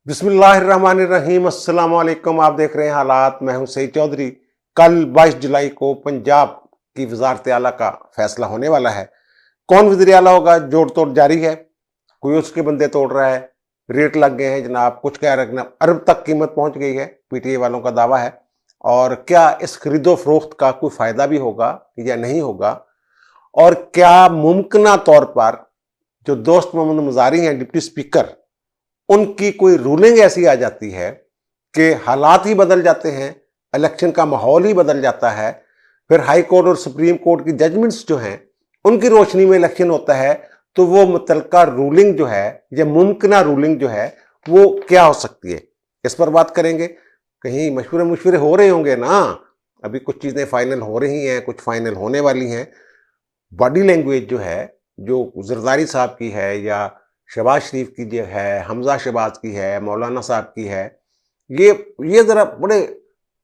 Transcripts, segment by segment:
बिस्मिल्लाहिर्रहमानिर्रहीम। अस्सलाम वालेकुम। आप देख रहे हैं हालात। मैं हूं सईद चौधरी। कल 22 जुलाई को पंजाब की वजारत आला का फैसला होने वाला है। कौन वज़ीर आला होगा, जोड़ तोड़ जारी है। कोई उसके बंदे तोड़ रहा है, रेट लग गए हैं जनाब। कुछ कह रहे हैं अरब तक कीमत पहुंच गई है, पीटीए वालों का दावा है। और क्या इस खरीदो फरोख्त का कोई फायदा भी होगा या नहीं होगा, और क्या मुमकिन तौर पर जो दोस्त मोहम्मद मुजारी हैं डिप्टी स्पीकर, उनकी कोई रूलिंग ऐसी आ जाती है कि हालात ही बदल जाते हैं, इलेक्शन का माहौल ही बदल जाता है, फिर हाई कोर्ट और सुप्रीम कोर्ट की जजमेंट्स जो हैं उनकी रोशनी में इलेक्शन होता है, तो वो मुतलका रूलिंग जो है या मुमकिन रूलिंग जो है वो क्या हो सकती है, इस पर बात करेंगे। कहीं मशवरे हो रहे होंगे ना, अभी कुछ चीज़ें फाइनल हो रही हैं, कुछ फाइनल होने वाली हैं। बॉडी लैंग्वेज जो है, जो जरदारी साहब की है या शहबाज शरीफ की जो है, हमजा शहबाज की है, मौलाना साहब की है, ये ज़रा बड़े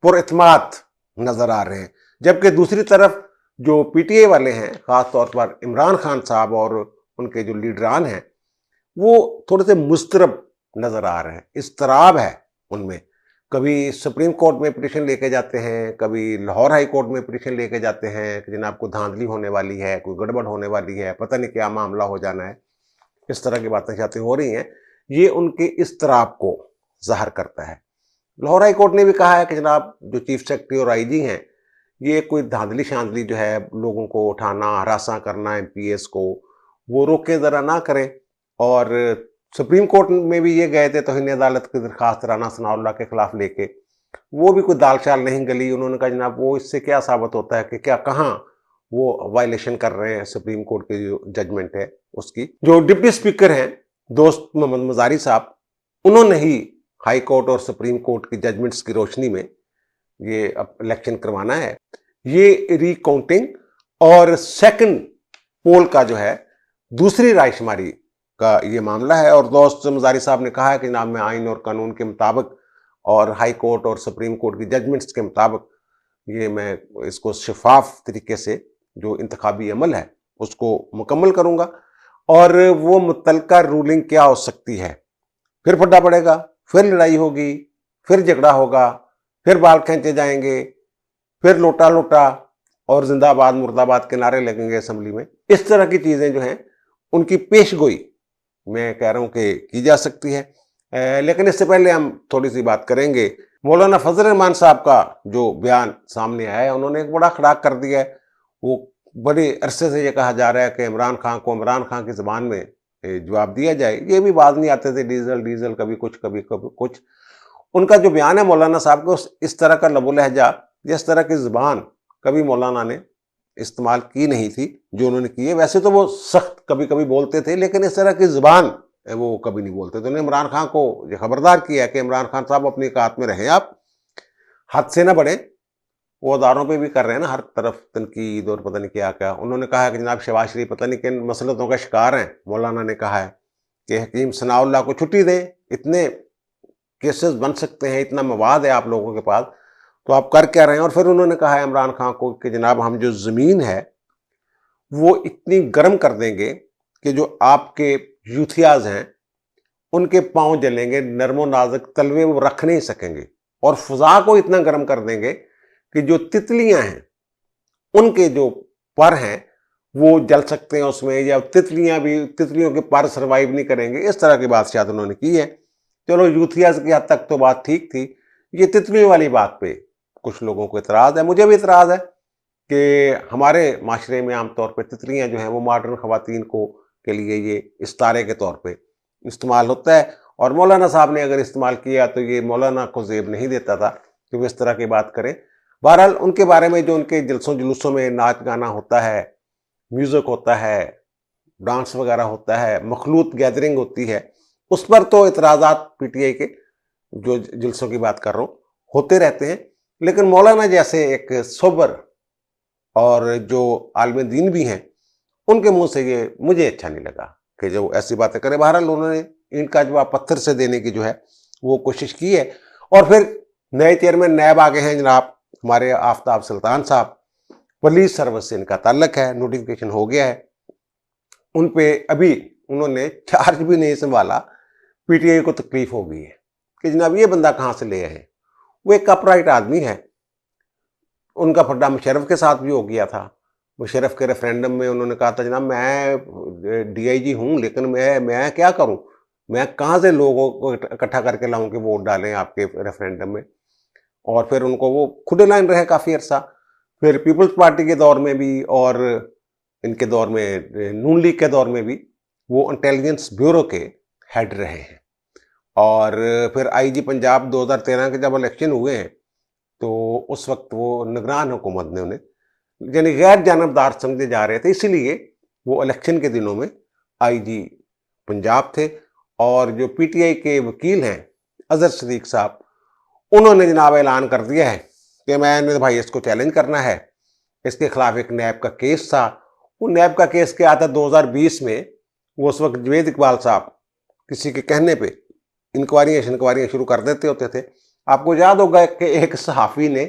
पुरइत्माद नज़र आ रहे हैं। जबकि दूसरी तरफ जो पीटीए वाले हैं, ख़ास तौर पर इमरान खान साहब और उनके जो लीडरान हैं, वो थोड़े से मुस्तरब नज़र आ रहे हैं। इस्तराब है उनमें। कभी सुप्रीम कोर्ट में पिटीशन लेके जाते हैं, कभी लाहौर हाई कोर्ट में पिटीशन लेके जाते हैं कि जनाब को धांधली होने वाली है, कोई गड़बड़ होने वाली है, पता नहीं क्या मामला हो जाना है। इस तरह की बातें हो रही हैं। ये उनके इस्तराब को ज़ाहिर करता है। लाहौर हाई कोर्ट ने भी कहा है कि जनाब जो चीफ सेक्रेटरी और आईजी हैं, ये कोई धांधली शांधली जो है, लोगों को उठाना हरासा करना, एमपीएस को, वो रोके ज़रा ना करें। और सुप्रीम कोर्ट में भी ये गए थे तौहीन अदालत की दरखास्त राना सनाउल्लाह के खिलाफ लेके, वो भी कोई दाल चाल नहीं गली। उन्होंने कहा जनाब वो इससे क्या साबित होता है कि क्या कहाँ वो वायलेशन कर रहे हैं सुप्रीम कोर्ट की जो जजमेंट है उसकी। जो डिप्टी स्पीकर हैं दोस्त मोहम्मद मुजारी साहब, उन्होंने ही हाई कोर्ट और सुप्रीम कोर्ट की जजमेंट्स की रोशनी में ये अब इलेक्शन करवाना है। ये रिकाउंटिंग और सेकंड पोल का जो है, दूसरी रायशुमारी का ये मामला है। और दोस्त मुजारी साहब ने कहा है कि जनाब मैं आइन और कानून के मुताबिक और हाई कोर्ट और सुप्रीम कोर्ट की जजमेंट्स के मुताबिक ये मैं इसको शफाफ तरीके से जो इंतखाबी अमल है उसको मुकम्मल करूंगा। और वो मुतलका रूलिंग क्या हो सकती है, फिर फड्डा पड़ेगा, फिर लड़ाई होगी, फिर झगड़ा होगा, फिर बाल खींचे जाएंगे, फिर लोटा लोटा और जिंदाबाद मुर्दाबाद के नारे लगेंगे असेंबली में। इस तरह की चीज़ें जो हैं उनकी पेशगोई मैं कह रहा हूँ कि की जा सकती है। लेकिन इससे पहले हम थोड़ी सी बात करेंगे। मौलाना फजल रहमान साहब का जो बयान सामने आया है, उन्होंने एक बड़ा खड़ाक कर दिया है। वो बड़े अरसे से ये कहा जा रहा है कि इमरान खान को इमरान खान की ज़बान में जवाब दिया जाए। ये भी बात नहीं आते थे, डीजल डीजल, कभी कुछ कभी कभी कुछ। उनका जो बयान है मौलाना साहब को, इस तरह का लबो लहजा, जिस तरह की ज़बान कभी मौलाना ने इस्तेमाल की नहीं थी जो उन्होंने की है। वैसे तो वो सख्त कभी कभी बोलते थे, लेकिन इस तरह की ज़बान वो कभी नहीं बोलते थे। उन्होंने इमरान खान को ये खबरदार किया कि इमरान खान साहब अपनी औकात में रहें, आप हद से ना बढ़ें। वो अदारों पे भी कर रहे हैं ना हर तरफ तनकीद और पता नहीं क्या क्या। उन्होंने कहा है कि जनाब शहबाज शरीफ पता नहीं किन मसलतों का शिकार हैं। मौलाना ने कहा है कि हकीम सनाउल्लाह को छुट्टी दें, इतने केसेस बन सकते हैं, इतना मवाद है आप लोगों के पास, तो आप कर क्या रहे हैं। और फिर उन्होंने कहा है इमरान खान को कि जनाब हम जो ज़मीन है वो इतनी गर्म कर देंगे कि जो आपके यूथियाज हैं उनके पांव जलेंगे, नरमो नाजुक तलवे वो रख नहीं सकेंगे। और फ़ज़ा को इतना गर्म कर देंगे कि जो तितलियां हैं उनके जो पर हैं वो जल सकते हैं उसमें, या तितलियों के पर सर्वाइव नहीं करेंगे। इस तरह की बात शायद उन्होंने की है। चलो यूथियाज की हद तक तो बात ठीक थी। ये तितलियों वाली बात पे कुछ लोगों को इतराज़ है, मुझे भी इतराज़ है कि हमारे माशरे में आमतौर पर तितलियां जो हैं वो मॉडर्न ख़वातीन को के लिए ये इस्तारे के तौर पे इस्तेमाल होता है। और मौलाना साहब ने अगर इस्तेमाल किया तो ये मौलाना को ज़ेब नहीं देता था कि वो इस तरह की बात करें। बहरहाल उनके बारे में जो उनके जलसों जुलूसों में नाच गाना होता है, म्यूज़िक होता है, डांस वगैरह होता है, मखलूत गैदरिंग होती है, उस पर तो इतराज़ात पीटीआई के जो जलसों की बात कर रहा हूँ होते रहते हैं। लेकिन मौलाना जैसे एक सोबर और जो आलिम दीन भी हैं, उनके मुंह से ये मुझे अच्छा नहीं लगा कि जो ऐसी बातें करें। बहरहाल उन्होंने इनका जवाब पत्थर से देने की जो है वो कोशिश की है। और फिर नए चेयरमैन नैब आ गए हैं जनाब हमारे आफ्ताब सुल्तान साहब। पुलिस सर्विस से इनका ताल्लुक है, नोटिफिकेशन हो गया है उन पे। अभी उन्होंने चार्ज भी नहीं संभाला, पीटीआई को तकलीफ हो गई है। कि जनाब ये बंदा कहाँ से ले आए। वो एक अपराइट आदमी है। उनका फड्डा मुशर्रफ के साथ भी हो गया था। मुशर्रफ के रेफरेंडम में उन्होंने कहा था, जनाब मैं डीआईजी हूँ, लेकिन मैं क्या करूँ, मैं कहाँ से लोगों को इकट्ठा करके लाऊं कि वोट डालें आपके रेफरेंडम में। और फिर उनको वो खुद लाइन रहे काफ़ी अरसा। फिर पीपल्स पार्टी के दौर में भी और इनके दौर में, नून लीग के दौर में भी वो इंटेलिजेंस ब्यूरो के हेड रहे हैं। और फिर आईजी पंजाब 2013 के जब इलेक्शन हुए हैं तो उस वक्त वो निगरान हुकूमत ने उन्हें यानी गैर जानबदार समझे जा रहे थे, इसीलिए वो इलेक्शन के दिनों में आईजी पंजाब थे। और जो पीटीआई के वकील हैं अजहर सदीक साहब, उन्होंने जनाब ऐलान कर दिया है कि मैंने भाई इसको चैलेंज करना है। इसके खिलाफ एक नैब का केस था। वो नैब का केस क्या था 2020 में, वो उस वक्त जवेद इकबाल साहब किसी के कहने पे इंक्वायरियाँ शुरू कर देते होते थे। आपको याद होगा कि एक सहाफ़ी ने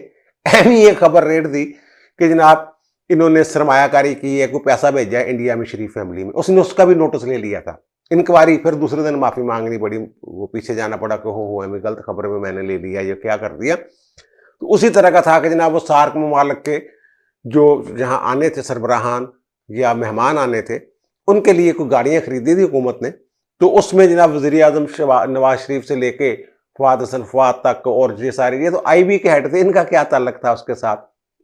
अहमी ये खबर रेट दी कि जनाब इन्होंने सरमायाकारी की है, कोई पैसा भेजा है इंडिया में शरीफ फैमिली में। उसने उसका भी नोटिस ले लिया था। इंक्वायरी फिर दूसरे दिन माफ़ी मांगनी पड़ी, वो पीछे जाना पड़ा कि हो हमें गलत खबर में मैंने ले लिया, ये क्या कर दिया। तो उसी तरह का था कि जनाब वो सार्क ममालिक के जो जहाँ आने थे सरबराहान या मेहमान आने थे, उनके लिए कोई गाड़ियाँ खरीदी थी हुकूमत ने। तो उसमें जनाब वज़ीर आज़म नवाज शरीफ से लेके फवाद हसन फवाद तक और ये सारे, ये तो आईबी के हेड थे, इनका क्या ताल्लुक था उसके साथ,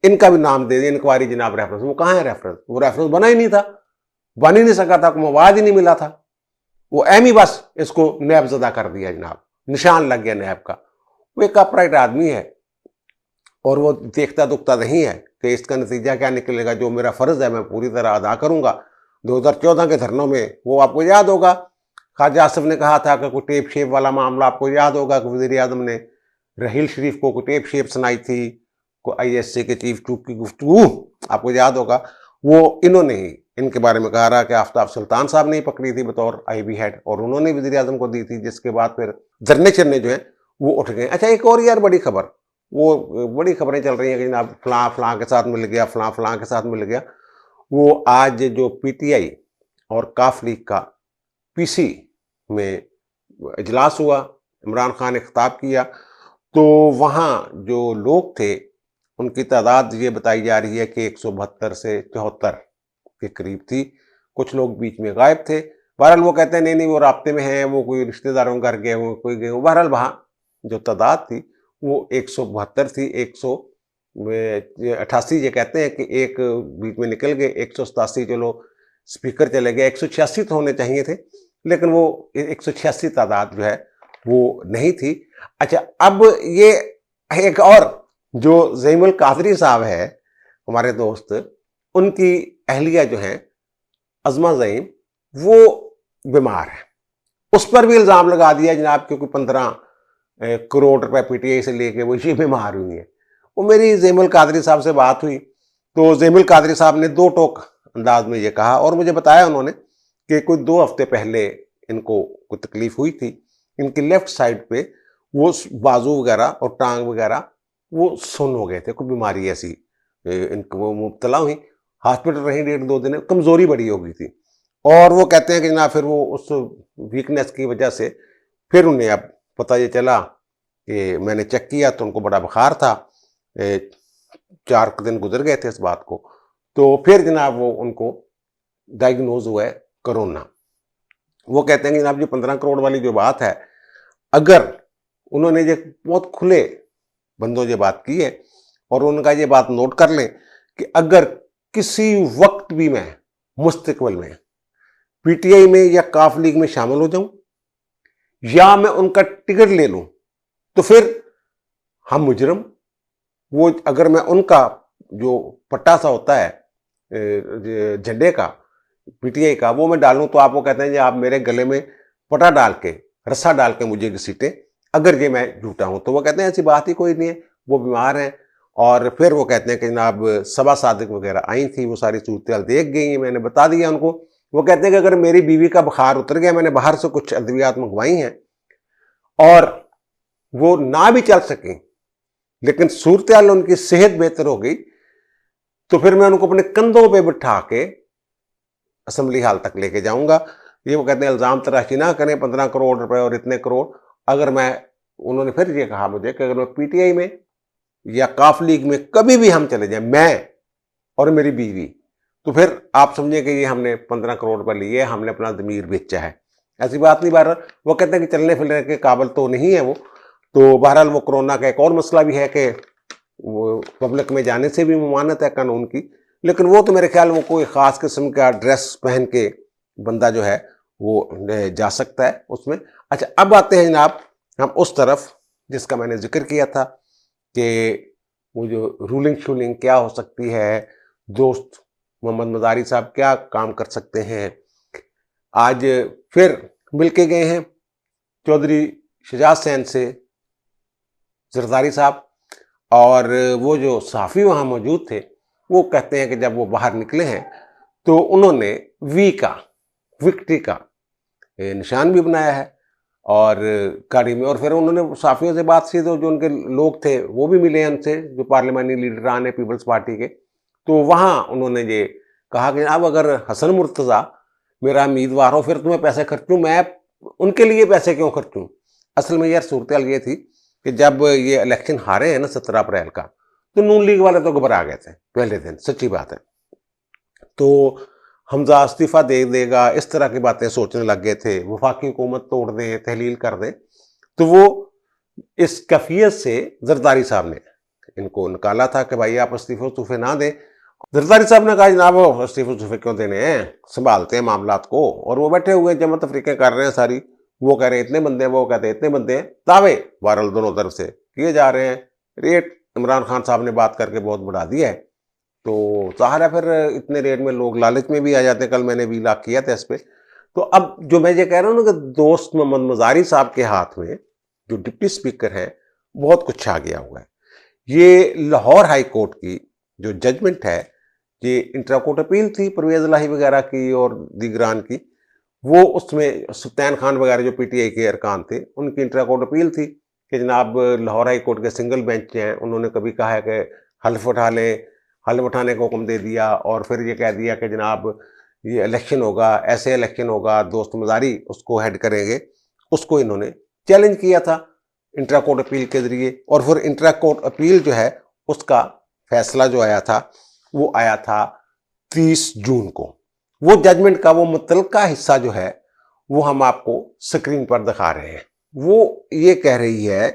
इनका भी नाम दे दिया इंक्वायरी जनाब रेफरेंस। वो कहाँ है रेफरेंस? वो रेफरेंस बना ही नहीं था, बन ही नहीं सका था, कोई मवाद ही नहीं मिला था। वो एम ही बस इसको नैब ज़दा कर दिया जनाब, निशान लग गया नैब का। वो एक अपराइट आदमी है और वो देखता दुखता नहीं है कि इसका नतीजा क्या निकलेगा। जो मेरा फ़र्ज़ है मैं पूरी तरह अदा करूँगा। 2014 के धरनों में वो आपको याद होगा, ख्वाजा आसिफ ने कहा था कि कोई टेप शेप वाला मामला, आपको याद होगा कि वज़ीर आज़म ने रहील शरीफ को कोई टेप शेप सुनाई थी, को आईएससी के चीफ चूप की गुफ्तगू आपको याद होगा। वो इन्होंने ही इनके बारे में कहा रहा कि आफ्ताब सुल्तान साहब ने ही पकड़ी थी बतौर आईबी हेड और उन्होंने वज़ीर आज़म को दी थी, जिसके बाद फिर जरने चरने जो हैं वो उठ गए। अच्छा, एक और यार बड़ी खबर, वो बड़ी खबरें चल रही हैं कि जनाब फलां फलां के साथ मिल गया, फलां फलां के साथ मिल गया। वो आज जो पीटीआई और काफ लीग का पीसी में इजलास हुआ, इमरान खान ने खिताब किया, तो वहाँ जो लोग थे उनकी तादाद ये बताई जा रही है कि 172 से 74 के करीब थी। कुछ लोग बीच में गायब थे। बहरहाल वो कहते हैं नहीं वो राब्ते में हैं, वो कोई रिश्तेदारों के घर गए हुए, कोई गए हुए। बहरहाल वहाँ जो तादाद थी वो 172 थी। 188 ये कहते हैं कि एक बीच में निकल गए, 187 चलो स्पीकर चले गए, 186 तो होने चाहिए थे, लेकिन वो 186 तादाद जो है वो नहीं थी। अच्छा, अब ये एक और जो ज़हीमुल कादरी साहब है हमारे दोस्त, उनकी अहलिया जो है अज़मा ज़हीम, वो बीमार है। उस पर भी इल्ज़ाम लगा दिया जनाब क्योंकि 15 करोड़ रुपए पीटीआई से लेके वो ये बीमार हुई है। वो मेरी ज़हीमुल कादरी साहब से बात हुई तो ज़हीमुल कादरी साहब ने दो टोक अंदाज में ये कहा और मुझे बताया उन्होंने कि कोई 2 हफ्ते पहले इनको कोई तकलीफ हुई थी। इनकी लेफ्ट साइड पे वो बाजू वगैरह और टांग वगैरह वो सुन्न हो गए थे, कोई बीमारी ऐसी इनको वो मुब्तला हुई, हॉस्पिटल रही 1.5-2 दिन, कमज़ोरी बड़ी हो गई थी। और वो कहते हैं कि जनाब फिर वो उस वीकनेस की वजह से फिर उन्हें अब पता ये चला कि मैंने चेक किया तो उनको बड़ा बुखार था। 4 दिन गुजर गए थे इस बात को, तो फिर जनाब वो उनको डायग्नोज हुआ है कोरोना। वो कहते हैं कि जनाब ये 15 करोड़ वाली जो बात है, अगर उन्होंने ये बहुत खुले बंदों ये बात की है और उनका ये बात नोट कर लें कि अगर किसी वक्त भी मैं मुस्तकबिल में पीटीआई में या काफ लीग में शामिल हो जाऊं या मैं उनका टिकट ले लूं तो फिर हम मुजरम, वो अगर मैं उनका जो पट्टा सा होता है झंडे का पीटीआई का वो मैं डालूं तो आप वो कहते हैं कि आप मेरे गले में पटा डाल के रस्सा डाल के मुझे घसीटे, अगर ये मैं झूठा हूं। तो वो कहते हैं ऐसी बात ही कोई नहीं है, वो बीमार हैं। और फिर वो कहते हैं कि जनाब सबा सादिक वगैरह आई थी, वो सारी सूरत देख गई, मैंने बता दिया उनको। वो कहते हैं कि अगर मेरी बीवी का बुखार उतर गया, मैंने बाहर से कुछ अद्वियात मंगवाई हैं और वो ना भी चल सकें लेकिन सूरत उनकी सेहत बेहतर हो गई, तो फिर मैं उनको अपने कंधों पे बिठा के असम्बली हाल तक लेके जाऊंगा। ये वो कहते हैं इल्ज़ाम तराशी ना करें 15 करोड़ रुपए और इतने करोड़, अगर मैं उन्होंने फिर ये कहा मुझे कि अगर मैं पीटीआई में या काफ लीग में कभी भी हम चले जाएं, मैं और मेरी बीवी, तो फिर आप समझिए कि ये हमने 15 करोड़ रुपए लिए, हमने अपना ज़मीर बेचा है। ऐसी बात नहीं। बहरहाल वो कहते हैं कि चलने फिरने के काबिल तो नहीं है वो। तो बहरहाल वो कोरोना का एक और मसला भी है कि वो पब्लिक में जाने से भी ममानत है कानून की, लेकिन वो तो मेरे ख्याल वो कोई ख़ास किस्म का ड्रेस पहन के बंदा जो है वो जा सकता है उसमें। अच्छा, अब आते हैं जनाब हम उस तरफ जिसका मैंने जिक्र किया था कि वो जो रूलिंग शूलिंग क्या हो सकती है, दोस्त मोहम्मद मज़ारी साहब क्या काम कर सकते हैं। आज फिर मिलके गए हैं चौधरी शजात सैन से जरदारी साहब, और वो जो सहाफ़ी वहाँ मौजूद थे वो कहते हैं कि जब वो बाहर निकले हैं तो उन्होंने विक्ट्री का निशान भी बनाया है और गाड़ी में, और फिर उन्होंने साफियों से बात की तो जो उनके लोग थे वो भी मिले उनसे, जो पार्लियामानी लीडरान है पीपल्स पार्टी के। तो वहाँ उन्होंने ये कहा कि अब अगर हसन मुर्तज़ा मेरा उम्मीदवार हो फिर तुम्हें पैसे खर्चूँ, मैं उनके लिए पैसे क्यों खर्चूँ। असल में यार सूरत ये थी कि जब ये इलेक्शन हारे हैं ना 17 अप्रैल का, तो नून लीग वाले तो घबरा गए थे पहले दिन, सच्ची बात है। तो हमजा इस्तीफा दे देगा, इस तरह की बातें सोचने लग गए थे, वफाकी हुकूमत तोड़ दें, तहलील कर दें। तो वो इस कैफियत से जरदारी साहब ने इनको निकाला था कि भाई आप इस्तीफे उस्तीफे ना दें। जरदारी साहब ने कहा जनाब इस्तीफे उस्तीफे क्यों देने हैं, संभालते हैं मामलात को। और वो बैठे हुए जमा तफरीकें कर रहे हैं सारी, वो कह रहे हैं इतने बंदे हैं, वो कहते हैं इतने बंदे हैं, दावे वायरल दोनों तरफ से किए जा रहे हैं। रेट इमरान खान साहब ने बात करके बहुत बढ़ा दिया है, तो ज़ाहिर है फिर इतने रेट में लोग लालच में भी आ जाते हैं। कल मैंने भी लाख किया था इस पर। तो अब जो मैं ये कह रहा हूँ ना कि दोस्त मोहम्मद मज़ारी साहब के हाथ में जो डिप्टी स्पीकर हैं बहुत कुछ आ गया हुआ है। ये लाहौर हाई कोर्ट की जो जजमेंट है, ये इंट्रा कोर्ट अपील थी परवेज़ इलाही वगैरह की और दीगरान की, वो उसमें सुल्तान खान वगैरह जो पीटीआई के अरकान थे उनकी इंट्रा कोर्ट अपील थी कि जनाब लाहौर हाई कोर्ट के सिंगल बेंच हैं, उन्होंने कभी कहा है कि हल्फ उठा लें, हल्फ उठाने का हुक्म दे दिया, और फिर ये कह दिया कि जनाब ये इलेक्शन होगा, ऐसे इलेक्शन होगा, दोस्त मज़ारी उसको हेड करेंगे। उसको इन्होंने चैलेंज किया था इंट्रा कोर्ट अपील के ज़रिए, और फिर इंट्रा कोर्ट अपील जो है उसका फैसला जो आया था वो आया था 30 जून को। वो जजमेंट का वो मुतलका हिस्सा जो है वो हम आपको स्क्रीन पर दिखा रहे हैं। वो ये कह रही है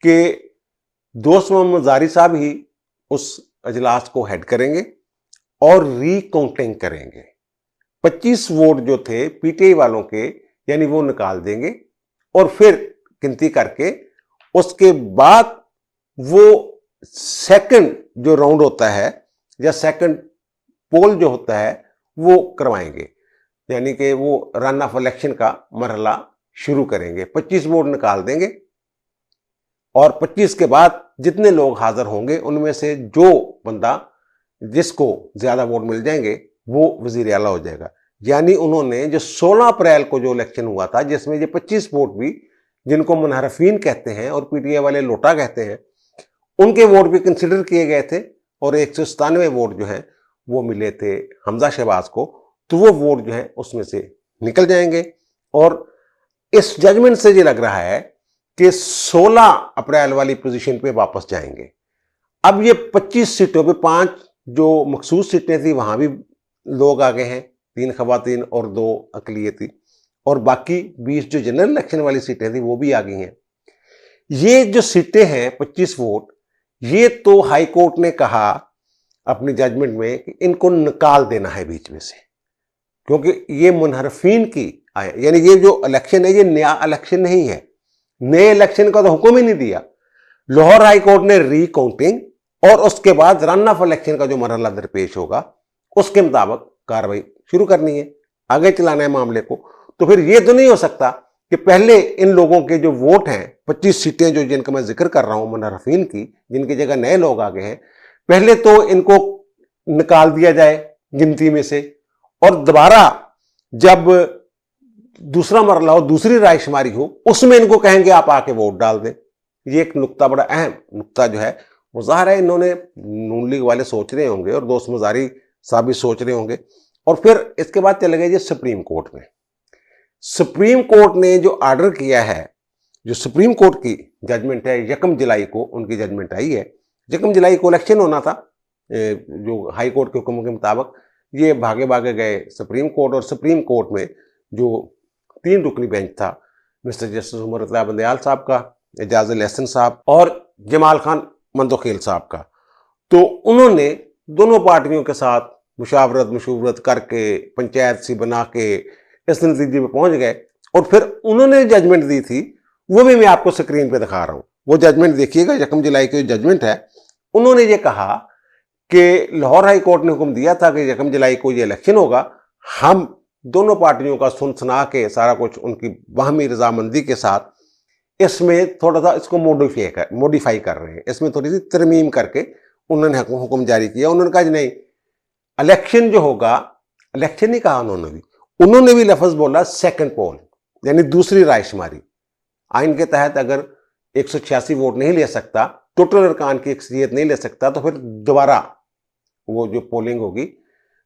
कि दोस्त मोहम्मद मज़ारी साहब ही उस अजलास को हेड करेंगे और रीकाउंटिंग करेंगे। 25 वोट जो थे पीटीआई वालों के, यानी वो निकाल देंगे, और फिर गिनती करके उसके बाद वो सेकंड जो राउंड होता है या सेकंड पोल जो होता है वो करवाएंगे, यानी कि वो रन ऑफ इलेक्शन का मरहला शुरू करेंगे। 25 वोट निकाल देंगे और 25 के बाद जितने लोग हाजिर होंगे उनमें से जो बंदा जिसको ज्यादा वोट मिल जाएंगे वो वजीर आला हो जाएगा। यानी उन्होंने जो 16 अप्रैल को जो इलेक्शन हुआ था जिसमें ये 25 वोट भी, जिनको मुनहरफीन कहते हैं और पीटीआई वाले लोटा कहते हैं, उनके वोट भी कंसिडर किए गए थे, और 197 वोट जो हैं वो मिले थे हमजा शहबाज को। तो वो वोट जो है उसमें से निकल जाएंगे, और इस जजमेंट से ये लग रहा है कि 16 अप्रैल वाली पोजीशन पे वापस जाएंगे। अब ये 25 सीटों पे 5 जो मखसूस सीटें थी वहां भी लोग आ गए हैं, 3 खवातीन और 2 अकलियती, और बाकी 20 जो जनरल इलेक्शन वाली सीटें थी वो भी आ गई हैं। ये जो सीटें हैं 25 वोट, ये तो हाई कोर्ट ने कहा अपनी जजमेंट में कि इनको निकाल देना है बीच में से, क्योंकि ये मुनहरफीन की आए, यानी ये जो इलेक्शन है ये नया इलेक्शन नहीं है, नए इलेक्शन का तो हुक्म ही नहीं दिया। लाहौर हाई कोर्ट ने रीकाउंटिंग और उसके बाद रन ऑफ इलेक्शन का जो मरहला दरपेश होगा उसके मुताबिक कार्रवाई शुरू करनी है, आगे चलाना है मामले को। तो फिर ये तो नहीं हो सकता कि पहले इन लोगों के जो वोट हैं 25 सीटें जो जिनका मैं जिक्र कर रहा हूं मुनहरफीन की, जिनकी जगह नए लोग आ गए हैं, पहले तो इनको निकाल दिया जाए गिनती में से, और दोबारा जब दूसरा मरला हो, दूसरी रायशुमारी हो, उसमें इनको कहेंगे आप आके वोट डाल दें। ये एक नुक्ता, बड़ा अहम नुक्ता जो है वो ज़ाहिर है इन्होंने नून लीग वाले सोच रहे होंगे और दोस्त मज़ारी साहब भी सोच रहे होंगे। और फिर इसके बाद चले गए जी सुप्रीम कोर्ट में। सुप्रीम कोर्ट ने जो ऑर्डर किया है जो सुप्रीम कोर्ट की जजमेंट है, 1 जुलाई को उनकी जजमेंट आई है। 1 जुलाई को इलेक्शन होना था, जो हाई कोर्ट के हुक्म के मुताबिक। ये भागे भागे गए सुप्रीम कोर्ट, और सुप्रीम कोर्ट में जो 3 रुकनी बेंच था, मिस्टर जस्टिस उमर अता बंदयाल साहब का, एजाज अल एहसन साहब और जमाल खान मंदोखेल साहब का, तो उन्होंने दोनों पार्टियों के साथ मशूवरत करके, पंचायत सी बना के इस नतीजे में पहुंच गए। और फिर उन्होंने जजमेंट दी थी, वो भी मैं आपको स्क्रीन पे दिखा रहा हूं। वो जजमेंट देखिएगा, 1 जुलाई की जजमेंट है। उन्होंने ये कहा कि लाहौर हाई कोर्ट ने हुक्म दिया था कि 1 जुलाई को ये इलेक्शन होगा। हम दोनों पार्टियों का सुन सुना के सारा कुछ उनकी बाहमी रजामंदी के साथ इसमें थोड़ा सा इसको मॉडिफाई कर रहे हैं, इसमें थोड़ी सी तरमीम करके उन्होंने हुक्म जारी किया। उन्होंने कहा नहीं, इलेक्शन जो होगा, इलेक्शन नहीं कहा उन्होंने भी लफ्ज बोला सेकंड पोल, यानी दूसरी रायशुमारी। आइन के तहत अगर 186 वोट नहीं ले सकता, टोटल अरकान की अक्सरियत नहीं ले सकता, तो फिर दोबारा वो जो पोलिंग होगी,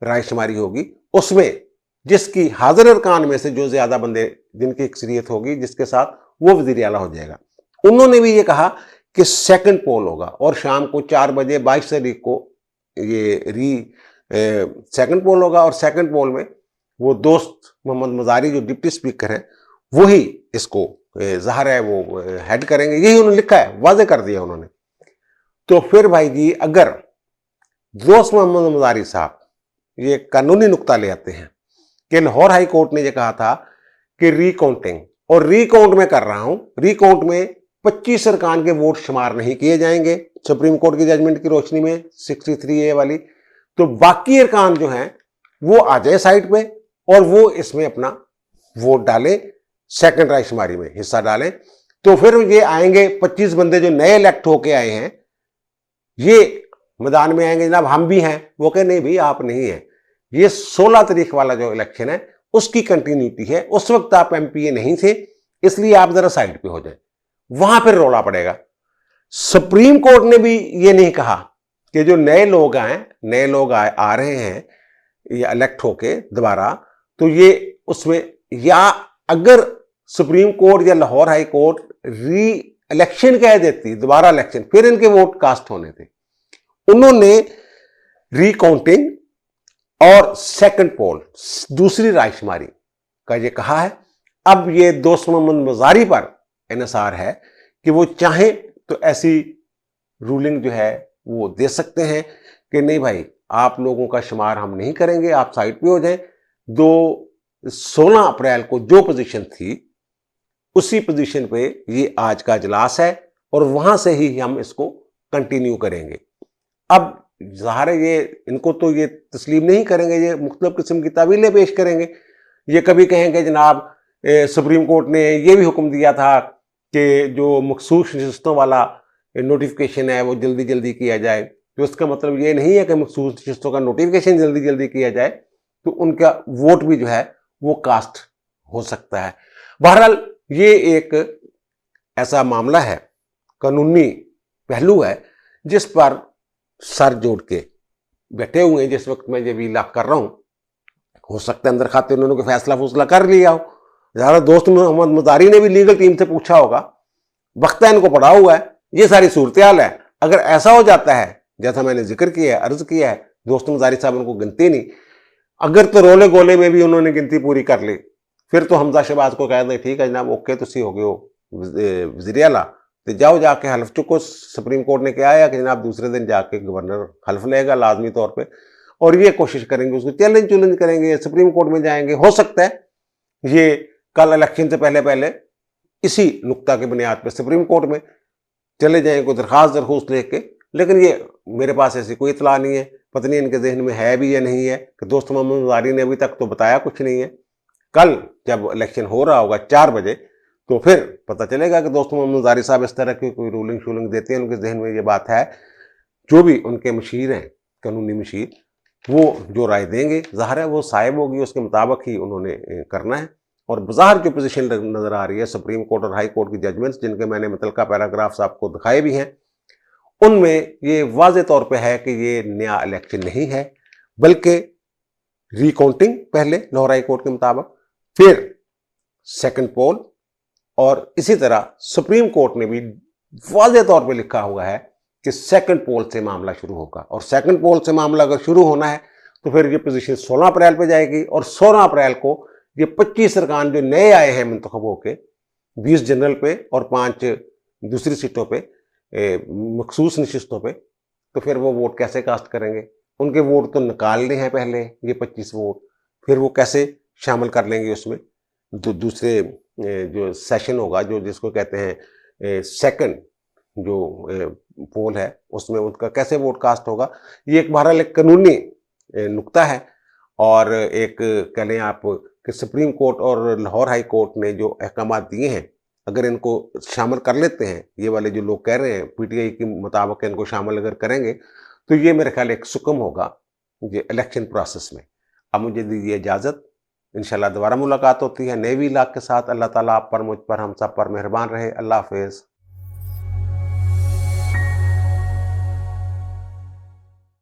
रायशुमारी होगी, उसमें जिसकी हाजिर अरकान में से जो ज्यादा बंदे जिनकी अक्सरियत होगी, जिसके साथ वो वज़ीर आला हो जाएगा। उन्होंने भी ये कहा कि सेकंड पोल होगा, और शाम को 4 बजे 22 तारीख को ये सेकंड पोल होगा। और सेकंड पोल में वो दोस्त मोहम्मद मजारी जो डिप्टी स्पीकर हैं, वही इसको ज़ाहिर है वो हेड करेंगे। यही उन्होंने लिखा है, वाजे कर दिया उन्होंने। तो फिर भाई जी, अगर दोस्त मोहम्मद मजारी साहब ये कानूनी नुक्ता ले आते हैं कि लाहौर हाई कोर्ट ने ये कहा था कि रिकाउंटिंग, और रिकाउंट में कर रहा हूं, रिकाउंट में 25 अरकान के वोट शुमार नहीं किए जाएंगे सुप्रीम कोर्ट की जजमेंट की रोशनी में 63A वाली, तो बाकी अरकान जो हैं वो आ जाए साइड पे और वो इसमें अपना वोट डालें, सेकंड रायशुमारी में हिस्सा डालें। तो फिर ये आएंगे 25 बंदे जो नए इलेक्ट होके आए हैं, ये मैदान में आएंगे, जनाब हम भी हैं। वो कहे नहीं भाई आप नहीं है, ये 16 तारीख वाला जो इलेक्शन है उसकी कंटिन्यूटी है, उस वक्त आप एमपीए नहीं थे, इसलिए आप जरा साइड पे हो जाए। वहां फिर रोला पड़ेगा। सुप्रीम कोर्ट ने भी ये नहीं कहा कि जो नए लोग आ रहे हैं ये इलेक्ट होके दोबारा, तो ये उसमें, या अगर सुप्रीम कोर्ट या लाहौर हाई कोर्ट री इलेक्शन कह देती, दोबारा इलेक्शन, फिर इनके वोट कास्ट होने थे। उन्होंने रिकाउंटिंग और सेकंड पोल, दूसरी रायशुमारी का ये कहा है। अब ये दोस्त मोहम्मद मजारी पर इन्हिसार है कि वो चाहें तो ऐसी रूलिंग जो है वो दे सकते हैं कि नहीं भाई आप लोगों का शुमार हम नहीं करेंगे, आप साइड पे हो जाएं। 16 अप्रैल को जो पोजीशन थी उसी पोजीशन पे ये आज का इजलास है, और वहां से ही हम इसको कंटिन्यू करेंगे। अब ज़ाहिर है ये इनको तो ये तस्लीम नहीं करेंगे, ये मुख्तलिफ किस्म की तावीलें पेश करेंगे। ये कभी कहेंगे जनाब सुप्रीम कोर्ट ने ये भी हुक्म दिया था कि जो मखसूस नशिस्तों वाला नोटिफिकेशन है वो जल्दी जल्दी किया जाए। तो इसका मतलब ये नहीं है कि मखसूस नशिस्तों का नोटिफिकेशन जल्दी जल्दी किया जाए तो उनका वोट भी जो है वो कास्ट हो सकता है। बहरहाल ये एक ऐसा मामला है, कानूनी पहलू है, जिस पर सर जोड़ के बैठे हुए हैं जिस वक्त मैं ये वीला कर रहा हूं। हो सकता है अंदर खाते उन्होंने कोई फैसला कर लिया हो। ज़्यादा दोस्त मोहम्मद मजारी ने भी लीगल टीम से पूछा होगा, बख्ता इनको पड़ा हुआ है, ये सारी सूरत हाल है। अगर ऐसा हो जाता है जैसा मैंने जिक्र किया है, अर्ज किया है, दोस्त मजारी साहब उनको गिनती नहीं, अगर तो रोले गोले में भी उन्होंने गिनती पूरी कर ली, फिर तो हमजा शहबाज को कह दें ठीक है जनाब ओके तुसी हो गए हो वज़ीर आला, तो जाओ जाके हल्फ चुको। सुप्रीम कोर्ट ने क्या है कि जनाब दूसरे दिन जाके गवर्नर हल्फ लेगा लाजमी तौर पे, और ये कोशिश करेंगे, उसको चैलेंज करेंगे, सुप्रीम कोर्ट में जाएंगे। हो सकता है ये कल इलेक्शन से पहले इसी नुक्ता के बुनियाद पर सुप्रीम कोर्ट में चले जाएं कोई दरखास्त लेके, लेकिन ये मेरे पास ऐसी कोई इतला नहीं है, पता नहीं इनके जहन में है भी या नहीं है कि दोस्त मोहम्मद मजारी ने अभी तक तो बताया कुछ नहीं है। कल जब इलेक्शन हो रहा होगा 4 बजे तो फिर पता चलेगा कि दोस्त मोहम्मद मजारी साहब इस तरह की कोई रूलिंग शूलिंग देते हैं, उनके जहन में ये बात है। जो भी उनके मशीर हैं, कानूनी मशीर, वो जो राय देंगे ज़ाहिर है वो साहिब होगी, उसके मुताबिक ही उन्होंने करना है। और बाहर जो पोजीशन नज़र आ रही है सुप्रीम कोर्ट और हाई कोर्ट की जजमेंट्स, जिनके मैंने मुतलका पैराग्राफ्स आपको दिखाए भी हैं, उनमें ये वाज़े तौर पे है कि ये नया इलेक्शन नहीं है, बल्कि रिकाउंटिंग पहले लाहौर हाई कोर्ट के मुताबिक, फिर सेकंड पोल और इसी तरह सुप्रीम कोर्ट ने भी वाज़ेह तौर पे लिखा हुआ है कि सेकंड पोल से मामला शुरू होगा, और सेकंड पोल से मामला अगर शुरू होना है तो फिर ये पोजीशन 16 अप्रैल पे जाएगी, और 16 अप्रैल को ये 25 अरकान जो नए आए हैं मुंतखब होके 20 जनरल पे और 5 दूसरी सीटों पे मखसूस नशिस्तों पे, तो फिर वो वोट कैसे कास्ट करेंगे? उनके वोट तो निकालने हैं पहले, ये 25 वोट, फिर वो कैसे शामिल कर लेंगे उसमें? दूसरे जो सेशन होगा, जो जिसको कहते हैं सेकंड जो पोल है, उसमें उनका कैसे वोट कास्ट होगा? ये एक बहरहाल एक कानूनी नुक्ता है, और एक कह लें आप कि सुप्रीम कोर्ट और लाहौर हाई कोर्ट ने जो अहकाम दिए हैं, अगर इनको शामिल कर लेते हैं, ये वाले जो लोग कह रहे हैं पीटीआई के मुताबिक इनको शामिल अगर करेंगे, तो ये मेरे ख्याल एक सुकम होगा ये इलेक्शन प्रोसेस में। अब मुझे दीजिए इजाज़त, इंशाल्लाह दोबारा मुलाकात होती है नए व्लॉग के साथ। अल्लाह ताला आप पर, मुझ पर, हम सब पर मेहरबान रहे। अल्लाह हाफ़िज़।